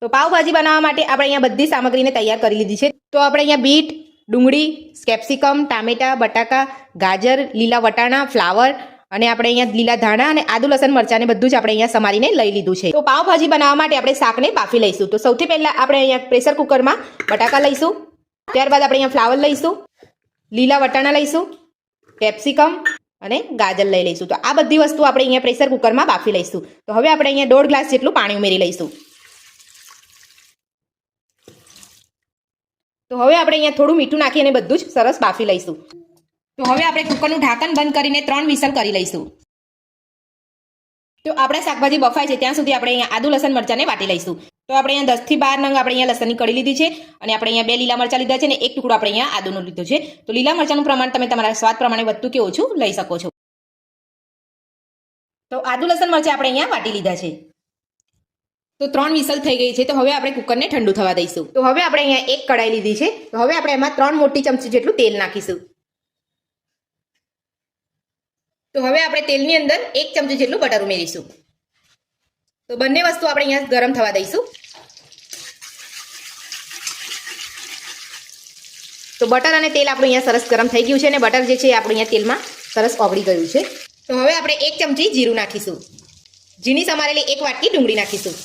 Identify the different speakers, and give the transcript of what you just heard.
Speaker 1: તો પાવભાજી બનાવવા માટે આપણે અહીંયા બધી સામગ્રીને તૈયાર કરી લીધી છે. તો આપણે અહીંયા બીટ, ડુંગળી, કેપ્સિકમ, ટામેટા, બટાકા, ગાજર, લીલા વટાણા, ફ્લાવર અને આપણે અહીંયા લીલા ધાણા અને આદુ લસણ મરચાંને બધું જ આપણે અહીંયા સમારીને લઈ લીધું છે. તો પાવભાજી બનાવવા માટે આપણે શાકને બાફી લઈશું. તો સૌથી પહેલાં આપણે અહીંયા પ્રેશર કુકરમાં બટાકા લઈશું. ત્યારબાદ આપણે અહીંયા ફ્લાવર લઈશું, લીલા વટાણા લઈશું, કેપ્સિકમ અને ગાજર લઈ લઈશું. તો આ બધી વસ્તુ આપણે અહીંયા પ્રેશર કુકરમાં બાફી લઈશું. તો હવે આપણે અહીંયા 1.5 ગ્લાસ જેટલું પાણી ઉમેરી લઈશું. તો હવે આપણે અહીંયા થોડું મીઠું નાખી અને બધું જ સરસ બાફી લઈશું. તો હવે આપણે કુકરનું ઢાંકણ બંધ કરીને 3 વિસલ કરી લઈશું. તો આપણે શાકભાજી બફાય છે ત્યાં સુધી આપણે અહીંયા આદુ લસણ મરચાંને વાટી લઈશું. તો આપણે અહીંયા 10 થી 12 નંગ આપણે અહીંયા લસણની કળી લીધી છે અને આપણે અહીંયા 2 લીલા મરચાં લીધા છે અને 1 ટુકડો આપણે અહીંયા આદુનો લીધો છે. તો લીલા મરચાંનું પ્રમાણ તમે તમારા સ્વાદ પ્રમાણે વધતું કે ઓછું લઈ શકો છો. તો આદુ લસણ મરચાં આપણે અહીંયા વાટી લીધા છે. તો 3 વિસલ થઈ ગઈ છે. તો હવે આપણે કુકરને ઠંડુ થવા દઈશું. તો હવે આપણે અહીંયા એક કડાઈ લીધી છે. તો હવે આપણે એમાં 3 મોટી ચમચી જેટલું તેલ નાખીશું. તો હવે આપણે તેલની અંદર 1 ચમચી જેટલું બટર ઉમેરીશું. તો બંને વસ્તુ આપણે અહીંયા ગરમ થવા દઈશું. તો બટર અને તેલ આપણું અહીંયા સરસ ગરમ થઈ ગયું છે અને બટર જે છે આપણું અહીંયા તેલમાં સરસ ઓગળી ગયું છે. તો હવે આપણે 1 ચમચી જીરું નાખીશું. ઝીણી સમારેલી 1 વાટકી ડુંગળી નાખીશું.